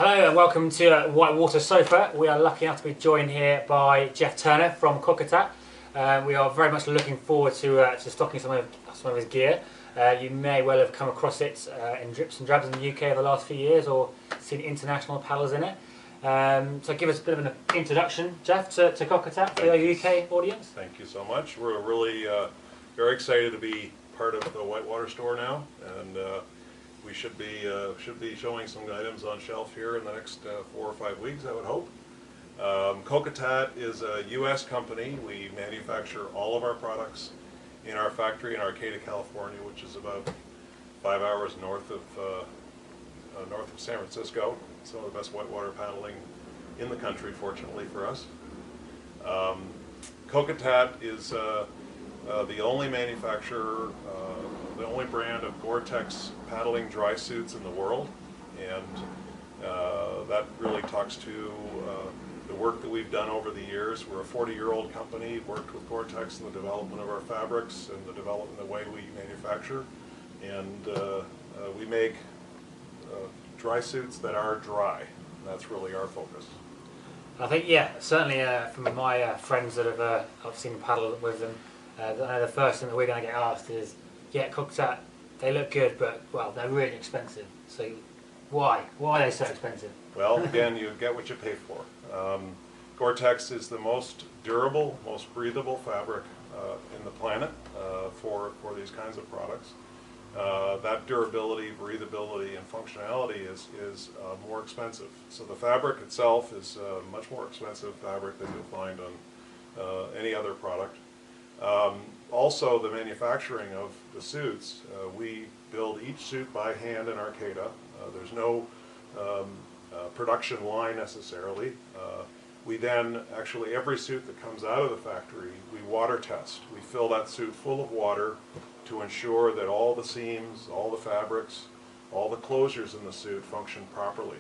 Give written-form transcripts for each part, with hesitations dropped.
Hello and welcome to Whitewater Sofa. We are lucky enough to be joined here by Jeff Turner from Kokatat. We are very much looking forward to stocking some of his gear. You may well have come across it in drips and drabs in the UK over the last few years, or seen international paddles in it. So give us a bit of an introduction, Jeff, to Kokatat for the UK audience. Thank you so much. We're really very excited to be part of the Whitewater store now, and we should be showing some items on shelf here in the next 4 or 5 weeks, I would hope. Kokatat is a U.S. company. We manufacture all of our products in our factory in Arcata, California, which is about 5 hours north of San Francisco. Some of the best whitewater paddling in the country, fortunately for us. Kokatat is the only manufacturer, the only brand of Gore-Tex paddling dry suits in the world, and that really talks to the work that we've done over the years. We're a 40-year-old company, worked with Gore-Tex in the development of our fabrics and the development of the way we manufacture, and we make dry suits that are dry. That's really our focus. I think, yeah, certainly from my friends that have I've seen paddle with them, I know the first thing that we're going to get asked is, yeah, Kokatat, they look good, but, well, they're really expensive. So why? Why are they so expensive? Well, again, you get what you pay for. Gore-Tex is the most durable, most breathable fabric in the planet for these kinds of products. That durability, breathability, and functionality is more expensive. So the fabric itself is much more expensive fabric than you'll find on any other product. Also, the manufacturing of the suits, we build each suit by hand in Arcata. There's no production line necessarily. We then, actually, every suit that comes out of the factory, we water test. We fill that suit full of water to ensure that all the seams, all the fabrics, all the closures in the suit function properly.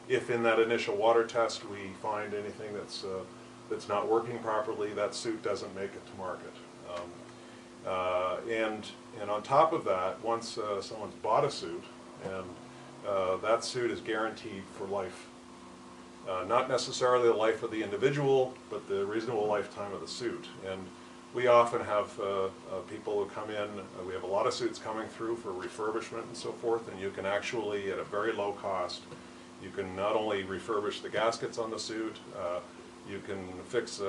If in that initial water test we find anything that's not working properly, that suit doesn't make it to market. And on top of that, once someone's bought a suit, and that suit is guaranteed for life. Not necessarily the life of the individual, but the reasonable lifetime of the suit. And we often have people who come in, we have a lot of suits coming through for refurbishment and so forth, and you can actually, at a very low cost, you can not only refurbish the gaskets on the suit, you can fix,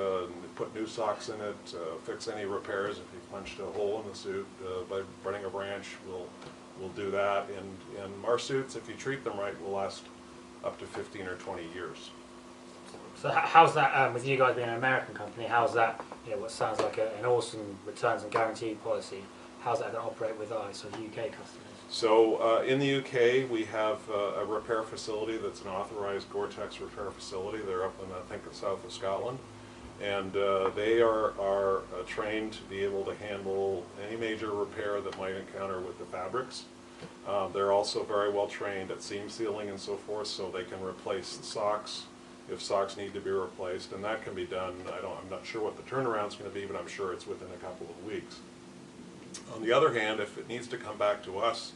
put new socks in it, fix any repairs. If you punched a hole in the suit by running a branch, we'll do that. And our suits, if you treat them right, will last up to 15 or 20 years. So how's that, with you guys being an American company, how's that, you know, what sounds like an awesome returns and guarantee policy, how's that going to operate with our sort of UK customers? So in the UK, we have a repair facility that's an authorized Gore-Tex repair facility. They're up in, I think, the south of Scotland. And they are trained to be able to handle any major repair that might encounter with the fabrics. They're also very well trained at seam sealing and so forth, so they can replace the socks if socks need to be replaced, and that can be done. I'm not sure what the turnaround's going to be, but I'm sure it's within a couple of weeks. On the other hand, if it needs to come back to us,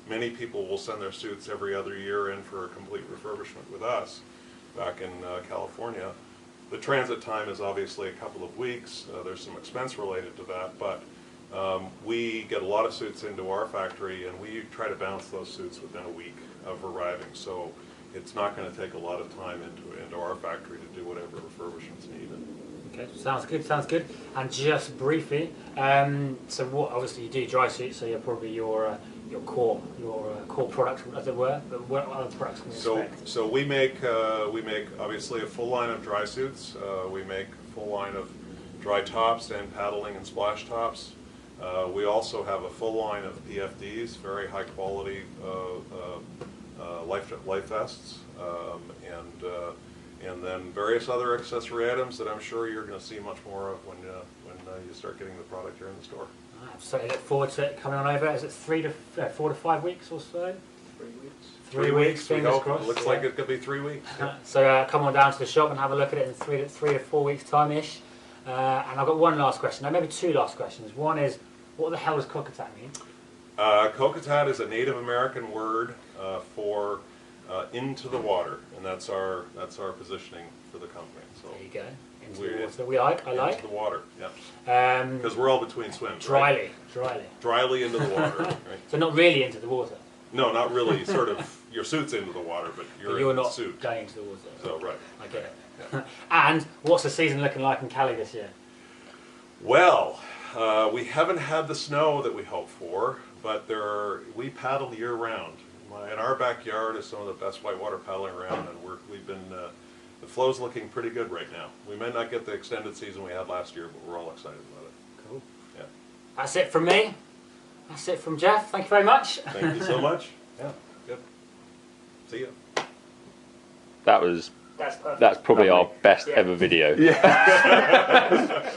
many people will send their suits every other year in for a complete refurbishment with us back in California. The transit time is obviously a couple of weeks. There's some expense related to that, but we get a lot of suits into our factory, and we try to bounce those suits within a week of arriving. So it's not going to take a lot of time into our factory to do whatever refurbishments needed. Okay, sounds good, sounds good. And just briefly, so what, obviously you do dry suits, so you're probably your core product, as it were, but what other products can we expect? So we make obviously a full line of dry suits. We make a full line of dry tops and paddling and splash tops. We also have a full line of PFDs, very high quality life vests, and then various other accessory items that I'm sure you're going to see much more of when you start getting the product here in the store. So I look forward to it coming on over. Is it 4 to 5 weeks or so? 3 weeks. 3 weeks, fingers crossed. It looks like it could be 3 weeks. So come on down to the shop and have a look at it in 3 to 4 weeks time-ish. And I've got one last question, no, maybe two last questions. One is, what the hell does Kokatat mean? Kokatat is a Native American word for into the water, and that's our positioning for the company. So there you go. Into the water. We like. I like. Into the water. Yeah. Because we're all between swims. Dryly. Right? Dryly into the water. Right? So not really into the water. No, not really. Sort of. Your suit's into the water, but you're in not the suit. going into the water. So right. I get it. Yeah. And what's the season looking like in Cali this year? Well, we haven't had the snow that we hoped for, but we paddle year round. In our backyard is some of the best whitewater paddling around, and we've been the flow's looking pretty good right now. We may not get the extended season we had last year, but we're all excited about it. Cool. Yeah. That's it from me. That's it from Jeff. Thank you very much. Thank you so much. Yeah. Good. See you. That's perfect. probably our best ever video. Yeah.